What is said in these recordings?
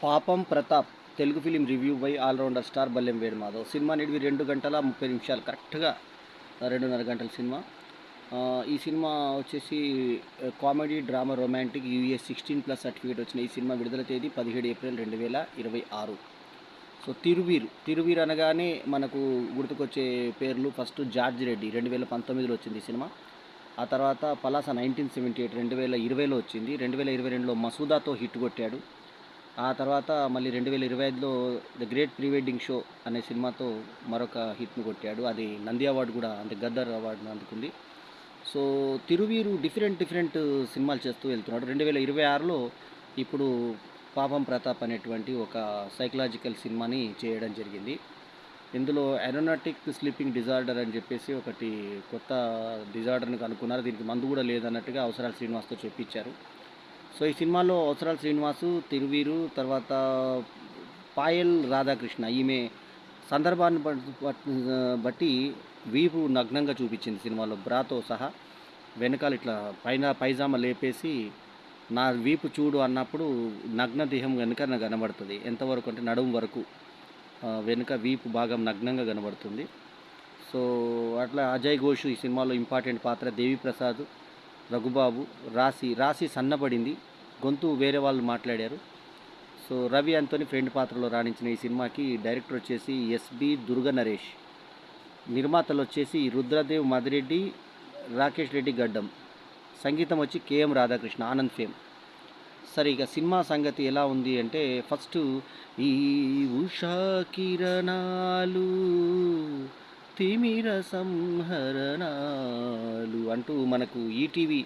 పాపం Pratap Telugu film review by allrounder star Ballem Vedu Madhav. Cinema నిడివి 2 గంటల 30 నిమిషాలు, కరెక్ట్గా 2:30 గంటల సినిమా. ఈ సినిమా వచ్చేసి comedy, drama, romantic, US 16+ certificate వచ్చిన ఈ సినిమా విడుదల తేదీ 17 ఏప్రిల్ 2026. సో తిరువీరు అనగానే మనకు గుర్తుకొచ్చే పేర్లు, ఫస్ట్ జార్జ్ రెడ్డి 2019లో వచ్చింది ఈ సినిమా. ఆ తర్వాత పలాస 1978 2020లో వచ్చింది. 2022లో మసూదాతో హిట్ కొట్టాడు. ఆ తర్వాత మళ్ళీ 2025లో the great pre wedding show అనే సినిమాతో మరొక హిట్ను కొట్టాడు. అది నంది అవార్డు కూడా, అంటే గద్దర్ అవార్డును అందుకుంది. సో తిరువీరు డిఫరెంట్ సినిమాలు చేస్తూ వెళ్తున్నాడు. 2026లో ఇప్పుడు పాపం ప్రతాప్ అనేటువంటి ఒక సైకలాజికల్ సినిమాని చేయడం జరిగింది. ఇందులో ఏరోనాటిక్ స్లీపింగ్ డిజార్డర్ అని చెప్పేసి ఒకటి కొత్త డిజార్డర్ని కనుక్కున్నారు. దీనికి మందు కూడా లేదన్నట్టుగా అవసరాల శ్రీనివాస్తో చెప్పించారు. సో ఈ సినిమాలో అవసరాల శ్రీనివాసు, తిరువీరు, తర్వాత పాయల్ రాధాకృష్ణ, ఈమె సందర్భాన్ని బట్టి వీపు నగ్నంగా చూపించింది సినిమాలో, బ్రాతో సహా. వెనకాల ఇట్లా పైన పైజామా లేపేసి నా వీపు చూడు అన్నప్పుడు నగ్న దేహం వెనుక కనబడుతుంది. ఎంతవరకు అంటే నడుము వరకు, వెనుక వీపు భాగం నగ్నంగా కనబడుతుంది. సో అట్లా అజయ్ ఘోష్ ఈ సినిమాలో ఇంపార్టెంట్ పాత్ర. దేవిప్రసాద్, రఘుబాబు, రాశి సన్నబడింది, గొంతు వేరే వాళ్ళు మాట్లాడారు. సో రవి అంతోని ఫ్రెండ్ పాత్రలో రాణించిన ఈ సినిమాకి డైరెక్టర్ వచ్చేసి ఎస్బి దుర్గ నరేష్, నిర్మాతలు వచ్చేసి రుద్రదేవ్ మదిరెడ్డి, రాకేష్ రెడ్డి గడ్డం, సంగీతం వచ్చి కేఎం రాధాకృష్ణ, ఆనంద్ ఫేమ్. సరే, ఇక సినిమా సంగతి ఎలా ఉంది అంటే, ఫస్ట్ ఈ ఉషా కిరణాలు తిమిర సంహరణాలు అంటూ మనకు ఈటీవీ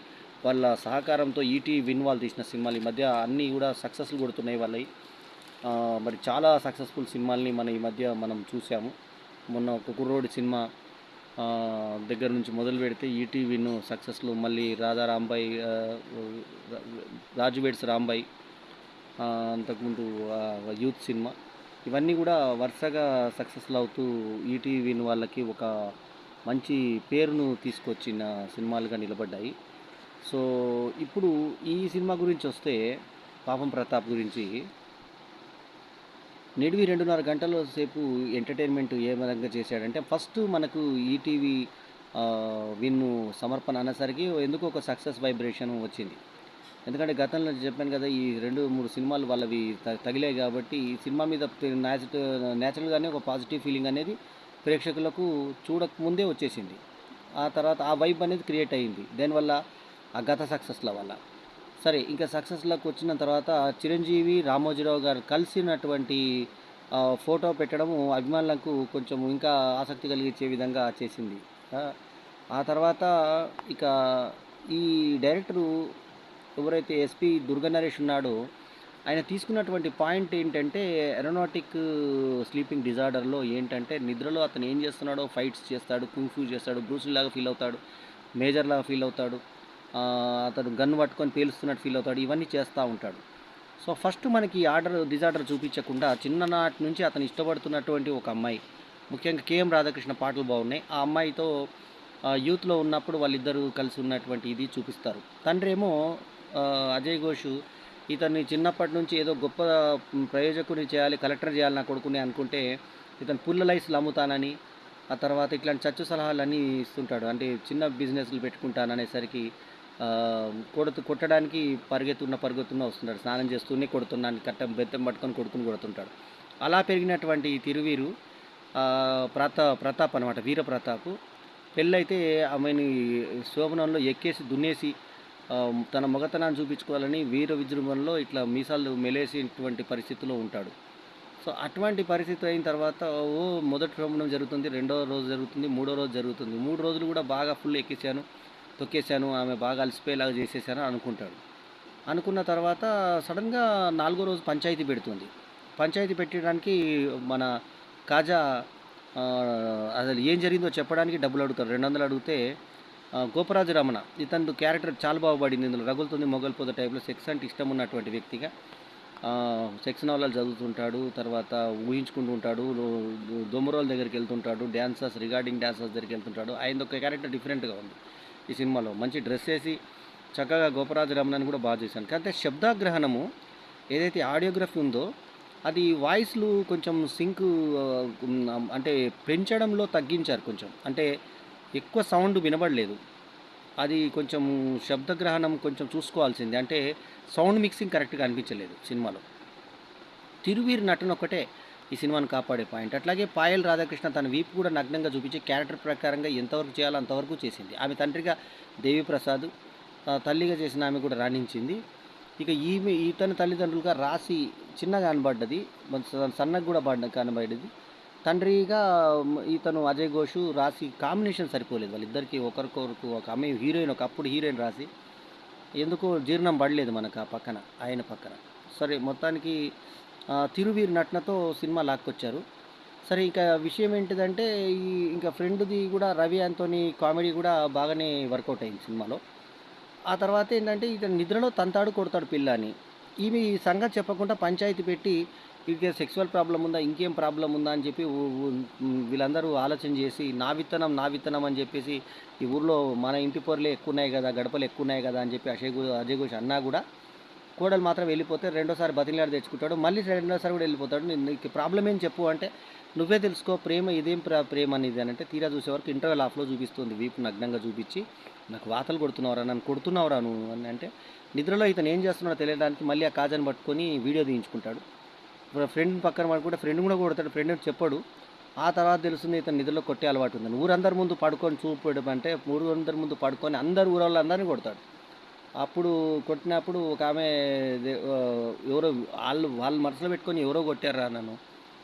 వాళ్ళ సహకారంతో ఈటీవీ విన్ వాళ్ళు తీసిన సినిమాలు ఈ మధ్య అన్నీ కూడా సక్సెస్లు కొడుతున్నాయి వాళ్ళవి. మరి చాలా సక్సెస్ఫుల్ సినిమాల్ని ఈ మధ్య మనం చూసాము. మొన్న ఒక కుర్రోడి సినిమా దగ్గర నుంచి మొదలు పెడితే ఈటీవీను సక్సెస్లు, మళ్ళీ రాధా రాంబాయ్, రాజువేడ్స్ రాంబాయ్, అంతకుముందు యూత్ సినిమా, ఇవన్నీ కూడా వరుసగా సక్సెస్లు అవుతూ ఈటీవీని వాళ్ళకి ఒక మంచి పేరును తీసుకొచ్చిన సినిమాలుగా నిలబడ్డాయి. సో ఇప్పుడు ఈ సినిమా గురించి వస్తే, పాపం ప్రతాప్ గురించి, నిడివి 2:30 గంటల సేపు ఎంటర్టైన్మెంట్ ఏ విధంగా చేశాడంటే, ఫస్ట్ మనకు ఈటీవీ విన్ను సమర్పణ అనేసరికి ఎందుకు ఒక సక్సెస్ వైబ్రేషన్ వచ్చింది. ఎందుకంటే గతంలో చెప్పాను కదా, ఈ 2-3 సినిమాలు వాళ్ళవి తగిలాయి కాబట్టి ఈ సినిమా మీద న్యాచురల్గానే ఒక పాజిటివ్ ఫీలింగ్ అనేది ప్రేక్షకులకు చూడకముందే వచ్చేసింది. ఆ తర్వాత ఆ వైబ్ అనేది క్రియేట్ అయ్యింది దానివల్ల, ఆ గత సక్సెస్ల వల్ల. సరే, ఇంకా సక్సెస్లోకి వచ్చిన తర్వాత చిరంజీవి, రామోజీరావు గారు కలిసినటువంటి ఫోటో పెట్టడము అభిమానులకు కొంచెం ఇంకా ఆసక్తి కలిగించే విధంగా చేసింది. ఆ తర్వాత ఇక ఈ డైరెక్టరు ఎవరైతే ఎస్పి దుర్గ నరేష్ ఉన్నాడో, ఆయన తీసుకున్నటువంటి పాయింట్ ఏంటంటే, ఏరోనాటిక్ స్లీపింగ్ డిజార్డర్లో ఏంటంటే, నిద్రలో అతను ఏం చేస్తున్నాడో ఫైట్స్ చేస్తాడు, కుంఫూ చేస్తాడు, బ్రూస్ లాగా ఫీల్ అవుతాడు, మేజర్ లాగా ఫీల్ అవుతాడు, అతను గన్ పట్టుకొని పేలుస్తున్నట్టు ఫీల్ అవుతాడు, ఇవన్నీ చేస్తూ ఉంటాడు. సో ఫస్ట్ మనకి డిజార్డర్ చూపించకుండా చిన్ననాటి నుంచి అతను ఇష్టపడుతున్నటువంటి ఒక అమ్మాయి, ముఖ్యంగా కేఎం రాధాకృష్ణ పాటలు బాగున్నాయి, ఆ అమ్మాయితో యూత్లో ఉన్నప్పుడు వాళ్ళిద్దరూ కలిసి ఉన్నటువంటి ఇది చూపిస్తారు. తండ్రి ఏమో అజయ్ ఘోష్ ఇతన్ని చిన్నప్పటి నుంచి ఏదో గొప్ప ప్రయోజకుని చేయాలి, కలెక్టర్ చేయాలి నా కొడుకుని అనుకుంటే, ఇతను పుల్ల లైస్లు అమ్ముతానని, ఆ తర్వాత ఇట్లాంటి చచ్చు సలహాలన్నీ ఇస్తుంటాడు. అంటే చిన్న బిజినెస్లు పెట్టుకుంటాననేసరికి కొట్టడానికి పరుగుతున్న వస్తుంటాడు, స్నానం చేస్తూనే కొడుతున్నాను, బెత్తం పట్టుకొని కొడుకుని కొడుతుంటాడు. అలా పెరిగినటువంటి తిరువీరు ప్రతాప్ అనమాట, వీర ప్రతాప్, పెళ్ళైతే ఆమెని శోభనంలో ఎక్కేసి దున్నేసి తన మగతనాన్ని చూపించుకోవాలని వీర విజృంభణలో ఇట్లా మీసాలు మెలేసేటువంటి పరిస్థితిలో ఉంటాడు. సో అటువంటి పరిస్థితి అయిన తర్వాత మొదటి శోభనం జరుగుతుంది, 2వ రోజు జరుగుతుంది, 3వ రోజు జరుగుతుంది. 3 రోజులు కూడా బాగా ఫుల్ ఎక్కేసాను, తొక్కేశాను, ఆమె బాగా అలసిపోయేలాగా చేసేసాను అనుకుంటాడు. అనుకున్న తర్వాత సడన్గా 4వ రోజు పంచాయతీ పెడుతుంది. పంచాయతీ పెట్టడానికి మన కాజా అసలు ఏం జరిగిందో చెప్పడానికి డబ్బులు అడుగుతారు, 200 అడిగితే, గోపరాజు రమణ, ఇతను క్యారెక్టర్ చాలా బాగుపడింది ఇందులో. రగులుతుంది మొగల్పోత టైప్లో సెక్స్ అంటే ఇష్టం ఉన్నటువంటి వ్యక్తిగా, సెక్స్ నవలాలు చదువుతుంటాడు, తర్వాత ఊహించుకుంటూ ఉంటాడు, దొమ్మరోల దగ్గరికి వెళ్తుంటాడు, రిగార్డింగ్ డ్యాన్సర్స్ దగ్గరికి వెళ్తుంటాడు. ఆయన ఒక క్యారెక్టర్ డిఫరెంట్గా ఉంది ఈ సినిమాలో. మంచి డ్రెస్ వేసి చక్కగా గోపరాజు రమణని కూడా బాగా చేశాను. కాకపోతే శబ్దాగ్రహణము ఏదైతే ఆడియోగ్రఫీ ఉందో అది వాయిస్‌లు కొంచెం అంటే పెంచడంలో తగ్గించారు కొంచెం. అంటే ఎక్కువ సౌండ్ వినబడలేదు. అది కొంచెం శబ్దగ్రహణం కొంచెం చూసుకోవాల్సింది. అంటే సౌండ్ మిక్సింగ్ కరెక్ట్‌గా అనిపించలేదు సినిమాలో. తిరువీరు నటన ఒక్కటే ఈ సినిమాను కాపాడే పాయింట్. అట్లాగే పాయల్ రాధాకృష్ణ తన వీపు కూడా నగ్నంగా చూపించి క్యారెక్టర్ ప్రకారంగా ఎంతవరకు చేయాలో అంతవరకు చేసింది. ఆమె తండ్రిగా దేవిప్రసాద్, తల్లిగా చేసిన ఆమె కూడా రాణించింది. ఇక ఇతని తల్లిదండ్రులుగా రాశి చిన్నగా కనబడ్డది. సన్నగా కూడా కనబడేది. తండ్రిగా ఇతను అజయ్ ఘోష్, రాశి కాంబినేషన్ సరిపోలేదు. వాళ్ళిద్దరికీ ఒకరికొకరు, ఒక ఆమె హీరోయిన్, ఒకప్పుడు హీరోయిన్ రాశి. ఎందుకో జీర్ణం పడలేదు మనకు ఆ పక్కన, ఆయన పక్కన. సరే మొత్తానికి తిరువీరు నటనతో సినిమా లాక్కొచ్చారు. సరే ఇంకా విషయం ఏంటిదంటే ఇంకా ఫ్రెండ్‌ది కూడా రవి యాంటోనీ కామెడీ కూడా బాగానే వర్కౌట్ అయింది సినిమాలో. ఆ తర్వాత ఏంటంటే ఇతను నిద్రలో తంతాడు, కొడతాడు పిల్ల అని. ఈమె ఈ సంగతి చెప్పకుండా పంచాయతీ పెట్టి వీడికి సెక్సువల్ ప్రాబ్లమ్ ఉందా, ఇంకేం ప్రాబ్లమ్ ఉందా అని చెప్పి వీళ్ళందరూ ఆలోచన చేసి నా విత్తనం అని చెప్పేసి ఈ ఊర్లో మన ఇంటి పొరలే ఎక్కువున్నాయి కదా, గడపలు ఎక్కువున్నాయి కదా అని చెప్పి అజయ్ ఘోష్ అన్నా కూడా కోడలు మాత్రం వెళ్ళిపోతే రెండోసారి బతిమిలాడి తెచ్చుకుంటాడు. మళ్ళీ రెండోసారి కూడా వెళ్ళిపోతాడు. నీకు ప్రాబ్లం ఏం చెప్పు అంటే, నువ్వే తెలుసుకో ప్రేమ ఇదేం ప్రేమ అనేది అని అంటే, తీరా చూసేవరకు ఇంటర్వెల్ హాఫ్లో చూపిస్తుంది వీపు నగ్నంగా చూపించి, నాకు వాతలు కొడుతున్నావురా, నన్ను కొడుతున్నావురా నువ్వు అని అంటే, నిద్రలో ఇతను ఏం చేస్తున్నాడో తెలియడానికి మళ్ళీ ఆ కాజాన్ని పట్టుకొని వీడియో తీయించుకుంటాడు. ఫ్రెండ్ పక్కన పడుకుంటే ఫ్రెండ్ కూడా కొడతాడు. ఫ్రెండ్ చెప్పాడు. ఆ తర్వాత తెలుస్తుంది ఇతను నిద్రలో కొట్టే అలవాటు ఉందని. ఊరందరి ముందు పడుకొని చూపడం అంటే, ఊరందరి ముందు పడుకొని అందరు ఊరోళ్ళందరినీ కొడతాడు. అప్పుడు కొట్టినప్పుడు ఒక ఆమె ఎవరో వాళ్ళ మనసులో పెట్టుకొని ఎవరో కొట్టారా నన్ను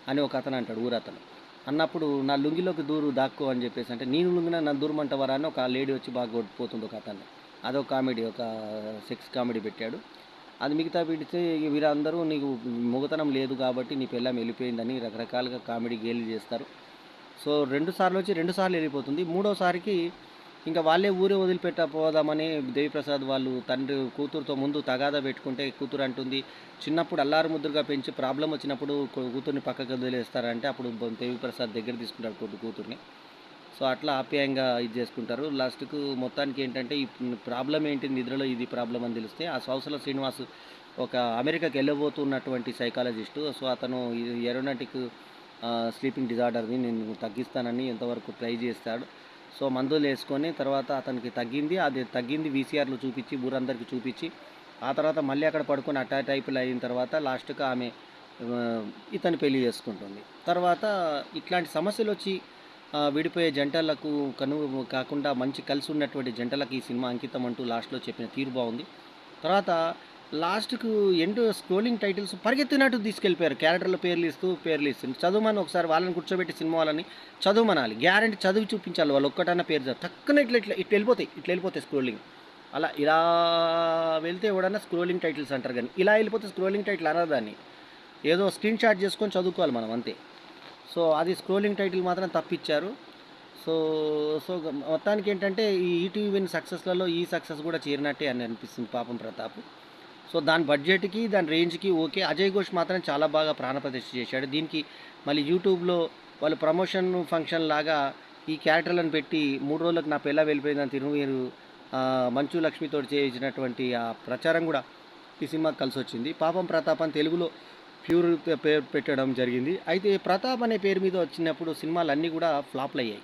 అని ఒక అతను అంటాడు, ఊరతను. అన్నప్పుడు నా లుంగిలోకి దాక్కో అని చెప్పేసి అంటే, నేను లుంగిన నన్ను దూరమంటవరా అని ఒక లేడీ వచ్చి బాగా కొట్టిపోతుంది ఒక అతన్ని. అదొక కామెడీ, ఒక సెక్స్ కామెడీ పెట్టాడు. అది మిగతా పెడితే వీరందరూ నీకు మొగతనం లేదు కాబట్టి నీ పెళ్ళాం వెళ్ళిపోయిందని రకరకాలుగా కామెడీ గేలి చేస్తారు. సో 2 సార్లు వచ్చి 2 సార్లు వెళ్ళిపోతుంది. మూడోసారికి ఇంకా వాళ్ళే ఊరే వదిలిపెట్టపోదామని దేవిప్రసాద్ వాళ్ళు తండ్రి కూతురుతో ముందు తగాదా పెట్టుకుంటే, కూతురు అంటుంది చిన్నప్పుడు అల్లారు ముద్దుగా పెంచి ప్రాబ్లం వచ్చినప్పుడు కూతుర్ని పక్కకు వదిలేస్తారంటే అప్పుడు దేవిప్రసాద్ దగ్గర తీసుకుంటాడు కూతుర్ని. సో అట్లా ఆప్యాయంగా ఇది చేసుకుంటారు. లాస్ట్కు మొత్తానికి ఏంటంటే ఈ ప్రాబ్లం ఏంటి, నిద్రలో ఇది ప్రాబ్లం అని తెలిస్తే ఆ సౌసల శ్రీనివాస్ ఒక అమెరికాకి వెళ్ళబోతున్నటువంటి సైకాలజిస్టు. సో అతను ఏరోనాటిక్ స్లీపింగ్ డిజార్డర్ని నేను తగ్గిస్తానని ఎంతవరకు ట్రై చేస్తాడు. సో మందులు వేసుకొని తర్వాత అతనికి తగ్గింది వీసీఆర్లు చూపించి ఊరందరికీ చూపించి ఆ తర్వాత మళ్ళీ అక్కడ పడుకొని టైపులు అయిన తర్వాత లాస్ట్కి ఆమె ఇతను పెళ్లి చేసుకుంటుంది. తర్వాత ఇట్లాంటి సమస్యలు వచ్చి విడిపోయే జంటలకు కాకుండా మంచి కలిసి ఉన్నటువంటి జంటలకు ఈ సినిమా అంకితం అంటూ లాస్ట్లో చెప్పిన తీరు బాగుంది. తర్వాత లాస్ట్కు స్క్రోలింగ్ టైటిల్స్ పరిగెత్తినట్టు తీసుకెళ్ళిపోయారు. క్యారెక్టర్ల పేర్లు ఇస్తూ చదువుమని ఒకసారి వాళ్ళని కూర్చోబెట్టి సినిమా వాళ్ళని చదువుమనాలి. గ్యారెంటీ చదివి చూపించాలి. వాళ్ళు ఒక్కటన్నా పేరు తక్కువ ఇట్లా వెళ్ళిపోతాయి స్క్రోలింగ్. అలా ఇలా వెళ్తే ఎవడన్నా స్క్రోలింగ్ టైటిల్స్ అంటారు. కానీ ఇలా వెళ్ళిపోతే స్క్రోలింగ్ టైటిల్ అనరు దాన్ని. ఏదో స్క్రీన్ షాట్ చేసుకొని చదువుకోవాలి మనం అంతే. సో అది స్క్రోలింగ్ టైటిల్ మాత్రం తప్పిచ్చారు. సో సో మొత్తానికి ఏంటంటే ఈ ఈటీవీ విన్ సక్సెస్లలో ఈ సక్సెస్ కూడా చేరినట్టే అని అనిపిస్తుంది పాపం ప్రతాప్. సో దాని బడ్జెట్కి దాని రేంజ్కి ఓకే. అజయ్ ఘోష్ మాత్రం చాలా బాగా ప్రాణప్రతిష్ఠ చేశాడు. దీనికి మళ్ళీ యూట్యూబ్లో వాళ్ళు ప్రమోషన్ ఫంక్షన్ లాగా ఈ క్యారెక్టర్లను పెట్టి 3 రోజులకు నా పిల్ల వెళ్ళిపోయిందని తిరువీరు మంచు లక్ష్మితో చేయించినటువంటి ఆ ప్రచారం కూడా ఈ సినిమాకి కలిసి వచ్చింది. పాపం ప్రతాప్ అని తెలుగులో ప్యూర్ పేరు పెట్టడం జరిగింది. అయితే ప్రతాప్ అనే పేరు మీద వచ్చినప్పుడు సినిమాలన్నీ కూడా ఫ్లాప్లు అయ్యాయి.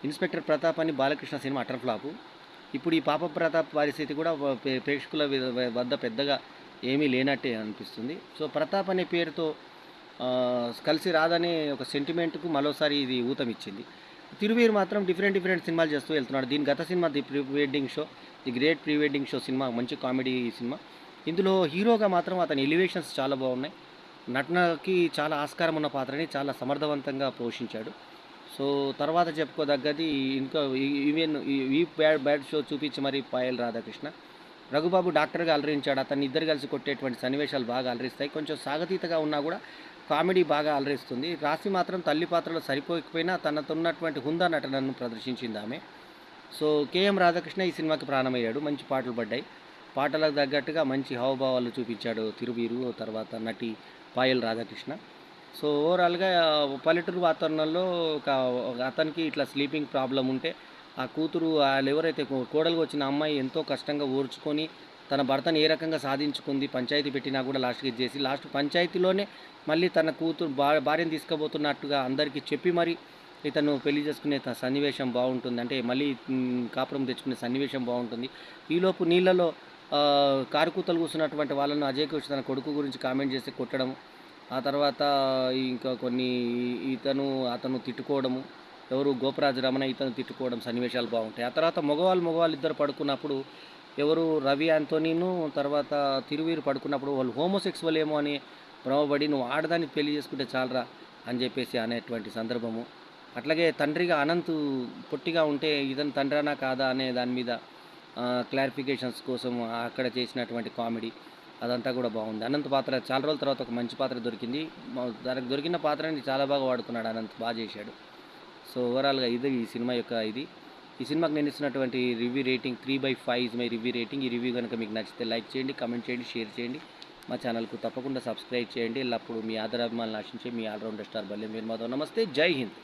ఇన్స్పెక్టర్ ప్రతాప్ అని బాలకృష్ణ సినిమా అటర్ ఫ్లాపు. ఇప్పుడు ఈ పాప ప్రతాప్ పరిస్థితి కూడా ప్రేక్షకుల వద్ద పెద్దగా ఏమీ లేనట్టే అనిపిస్తుంది. సో ప్రతాప్ అనే పేరుతో కలిసి రాదనే ఒక సెంటిమెంట్కు మరోసారి ఇది ఊతమిచ్చింది. తిరువీరు మాత్రం డిఫరెంట్ సినిమాలు చేస్తూ వెళ్తున్నాడు. దీని గత cinema the pre wedding show, the great pre wedding show cinema మంచి కామెడీ సినిమా. ఇందులో హీరోగా మాత్రం అతని ఎలివేషన్స్ చాలా బాగున్నాయి. నటనకి చాలా ఆస్కారం ఉన్న పాత్రని చాలా సమర్థవంతంగా పోషించాడు. సో తర్వాత చెప్పుకోదగ్గది ఇంకా ఈవెన్ ఈ బ్యాడ్ షో చూపించి మరి పాయల్ రాధాకృష్ణ. రఘుబాబు డాక్టర్గా అలరించాడు. అతన్ని ఇద్దరు కలిసి కొట్టేటువంటి సన్నివేశాలు బాగా అలరిస్తాయి. కొంచెం సాగతీతగా ఉన్నా కూడా కామెడీ బాగా అలరిస్తుంది. రాశి మాత్రం తల్లి పాత్రలో సరిపోకపోయినా తనతో ఉన్నటువంటి హుందా నటనను ప్రదర్శించింది ఆమె. సో కేఎం రాధాకృష్ణ ఈ సినిమాకి ప్రాణమయ్యాడు. మంచి పాటలు పడ్డాయి. పాటలకు తగ్గట్టుగా మంచి హావభావాలు చూపించాడు తిరువీరు. తర్వాత నటి పాయల్ రాధాకృష్ణ. సో ఓవరాల్గా పల్లెటూరు వాతావరణంలో ఒక అతనికి ఇట్లా స్లీపింగ్ ప్రాబ్లం ఉంటే ఆ కూతురు వాళ్ళు ఎవరైతే కోడలుగా వచ్చిన అమ్మాయి ఎంతో కష్టంగా ఓర్చుకొని తన భర్తను ఏ రకంగా సాధించుకుంది, పంచాయతీ పెట్టినా కూడా లాస్ట్‌కి ఇది చేసి, లాస్ట్ పంచాయతీలోనే మళ్ళీ తన కూతురు భార్యను తీసుకుపోతున్నట్టుగా అందరికీ చెప్పి మరి ఇతను పెళ్లి చేసుకునే సన్నివేశం బావుంటుంది. అంటే మళ్ళీ కాపురం తెచ్చుకునే సన్నివేశం బావుంటుంది. ఈలోపు నీళ్ళలో కారుకూతలు కూస్తున్నటువంటి వాళ్ళను అజయ్ ఘోష్ తన కొడుకు గురించి కామెంట్ చేసి కొట్టడం. ఆ తర్వాత ఇంకా కొన్ని అతను తిట్టుకోవడము. ఎవరు గోపరాజు రమణ ఇతను తిట్టుకోవడం సన్నివేశాలు బావుంటాయి. ఆ తర్వాత మగవాళ్ళు ఇద్దరు పడుకున్నప్పుడు ఎవరు రవి యాంటోనీను తర్వాత తిరువీరు పడుకున్నప్పుడు వాళ్ళు హోమోసెక్సువల్ ఏమో అని భ్రమపడి నువ్వు ఆడదానికి పెళ్లి చేసుకుంటే చాలరా అని చెప్పేసి అనేటువంటి సందర్భము. అట్లాగే తండ్రిగా అనంత్ పొట్టిగా ఉంటే ఇతను తండ్రనా కాదా అనే దాని మీద క్లారిఫికేషన్స్ కోసం అక్కడ చేసినటువంటి కామెడీ అదంతా కూడా బాగుంది. అనంత్ పాత్ర చాలా రోజుల తర్వాత ఒక మంచి పాత్ర దొరికింది. తనకు దొరికిన పాత్రని చాలా బాగా వాడుకున్నాడు అనంత్, బాగా చేశాడు. సో ఓవరాల్గా ఇది ఈ సినిమా యొక్క ఇది. ఈ సినిమాకి నేను ఇస్తున్నటువంటి review rating 3/5 is my review rating. ఈ రివ్యూ కనుక మీకు నచ్చితే లైక్ చేయండి, కమెంట్ చేయండి, షేర్ చేయండి. మా ఛానల్కు తప్పకుండా సబ్స్క్రైబ్ చేయండి. ఎల్లప్పుడూ మీ ఆదరాభిమానులను ఆశించే మీ ఆల్రౌండర్ స్టార్ బల్లెం వీరమాధవ్. నమస్తే, జై హింద్.